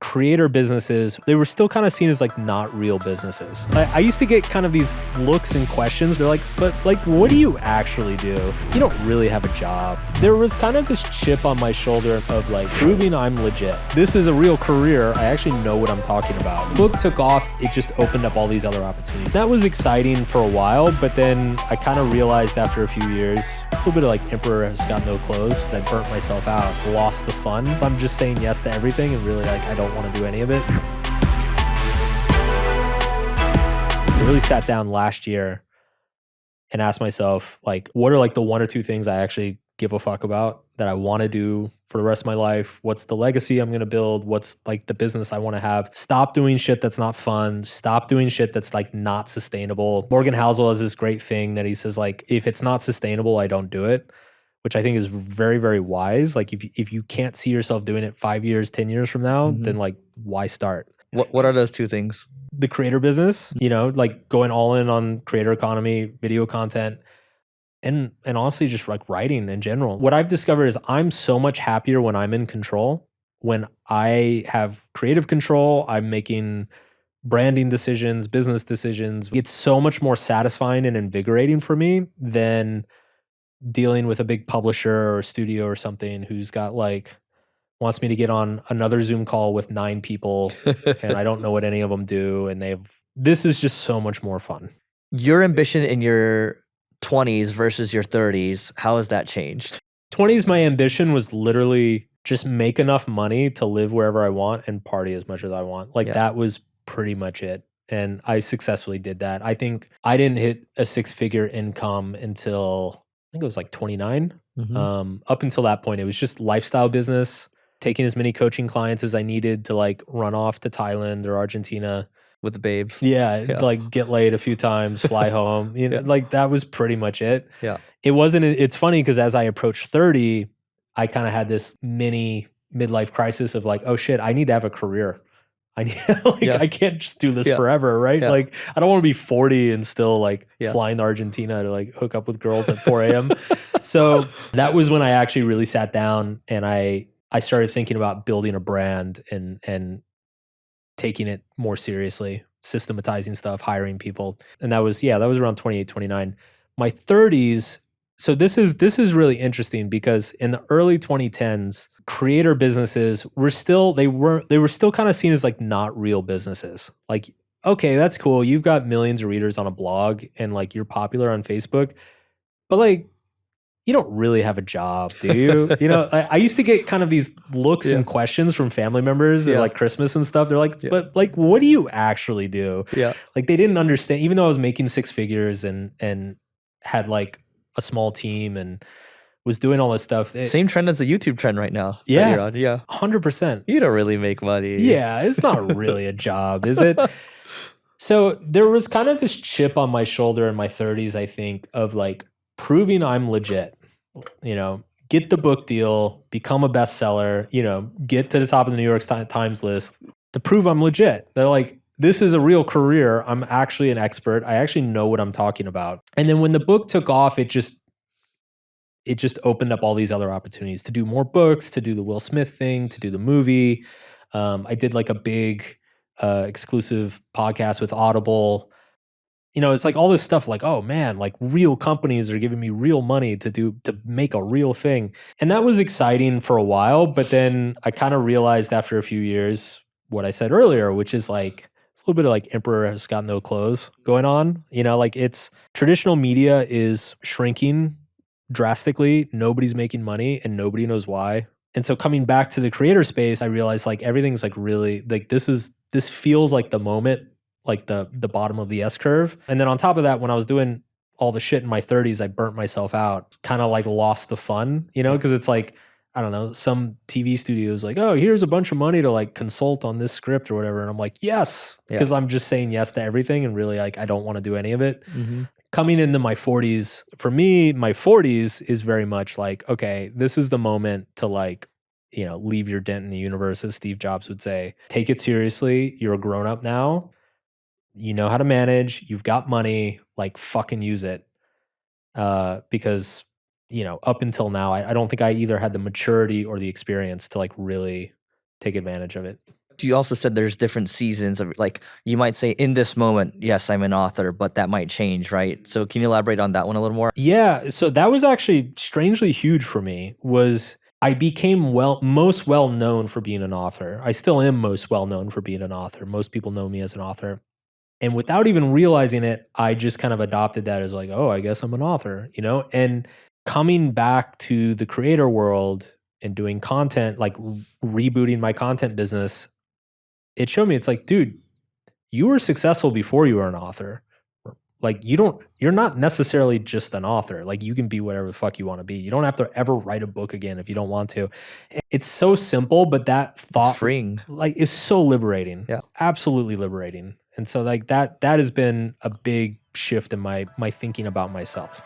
creator businesses, they were still kind of seen as like not real businesses. I used to get kind of these looks and questions. They're like, but like, what do you actually do? You don't really have a job. There was kind of this chip on my shoulder of like proving I'm legit. This is a real career. I actually know what I'm talking about. Book took off. It just opened up all these other opportunities. That was exciting for a while, but then I kind of realized after a few years, a little bit of like Emperor has got no clothes. I burnt myself out, lost the fun. I'm just saying yes to everything and really like, I don't want to do any of it. I really sat down last year and asked myself, like, what are like the one or two things I actually give a fuck about that I want to do for the rest of my life? What's the legacy I'm going to build? What's like the business I want to have? Stop doing shit that's not fun. Stop doing shit that's like not sustainable. Morgan Housel has this great thing that he says, like, if it's not sustainable, I don't do it, which I think is very, very wise. Like if you can't see yourself doing it 5 years, 10 years from now, then like, why start? What are those two things? The creator business, you know, like going all in on creator economy, video content, and honestly just like writing in general. What I've discovered is I'm so much happier when I'm in control. When I have creative control, I'm making branding decisions, business decisions. It's so much more satisfying and invigorating for me than dealing with a big publisher or studio or something who's got like, wants me to get on another Zoom call with 9 people and I don't know what any of them do. And this is just so much more fun. Your ambition in your 20s versus your 30s, how has that changed? 20s, my ambition was literally just make enough money to live wherever I want and party as much as I want. Like that was pretty much it. And I successfully did that. I think I didn't hit a 6-figure income until I think it was like 29. Up until that point, it was just lifestyle business, taking as many coaching clients as I needed to like run off to Thailand or Argentina. With the babes. Yeah, like get laid a few times, fly home. You know, like that was pretty much it. Yeah. It's funny because as I approached 30, I kind of had this mini midlife crisis of like, oh shit, I need to have a career. I need I can't just do this forever, right? Yeah. Like I don't want to be 40 and still like flying to Argentina to like hook up with girls at 4 a.m. So that was when I actually really sat down and I started thinking about building a brand and taking it more seriously, systematizing stuff, hiring people. And that was around 28, 29. My 30s, so this is really interesting because in the early 2010s, creator businesses were still kind of seen as like not real businesses. Like, okay, that's cool. You've got millions of readers on a blog and like you're popular on Facebook, but like you don't really have a job, do you? You know, I used to get kind of these looks and questions from family members at like Christmas and stuff. They're like, but like, what do you actually do? Yeah. Like they didn't understand, even though I was making 6 figures and had like a small team and was doing all this stuff. Same trend as the YouTube trend right now. Yeah. You're on. Yeah. 100%. You don't really make money. Yeah. It's not really a job, is it? So there was kind of this chip on my shoulder in my 30s, I think, of like proving I'm legit. You know, get the book deal, become a bestseller, you know, get to the top of the New York Times list to prove I'm legit. They're like, this is a real career. I'm actually an expert. I actually know what I'm talking about. And then when the book took off, it just opened up all these other opportunities to do more books, to do the Will Smith thing, to do the movie. I did like a big exclusive podcast with Audible. You know, it's like all this stuff like, oh man, like real companies are giving me real money to make a real thing. And that was exciting for a while. But then I kind of realized after a few years what I said earlier, which is like, it's a little bit of like Emperor has got no clothes going on. You know, like it's traditional media is shrinking drastically. Nobody's making money and nobody knows why. And so coming back to the creator space, I realized like everything's like really like this feels like the moment, like the bottom of the S curve. And then on top of that, when I was doing all the shit in my 30s, I burnt myself out, kind of like lost the fun, you know, because it's like, I don't know, some TV studios like, oh, here's a bunch of money to like consult on this script or whatever. And I'm like, yes, because I'm just saying yes to everything and really like, I don't want to do any of it. Coming into my 40s, for me, my 40s is very much like, okay, this is the moment to like, you know, leave your dent in the universe, as Steve Jobs would say. Take it seriously. You're a grown up now. You know how to manage, you've got money, like fucking use it. Because, you know, up until now, I don't think I either had the maturity or the experience to like really take advantage of it. You also said there's different seasons of, like, you might say in this moment, yes, I'm an author, but that might change, right? So can you elaborate on that one a little more? Yeah, so that was actually strangely huge for me. Was I became most well known for being an author. I still am most well known for being an author. Most people know me as an author. And without even realizing it, I just kind of adopted that as like, oh, I guess I'm an author, you know? And coming back to the creator world and doing content, like rebooting my content business, it showed me it's like, dude, you were successful before you were an author. Like you're not necessarily just an author. Like you can be whatever the fuck you want to be. You don't have to ever write a book again if you don't want to. It's so simple, but that It's thought freeing. like is so liberating. Yeah. Absolutely liberating. And so like that has been a big shift in my thinking about myself.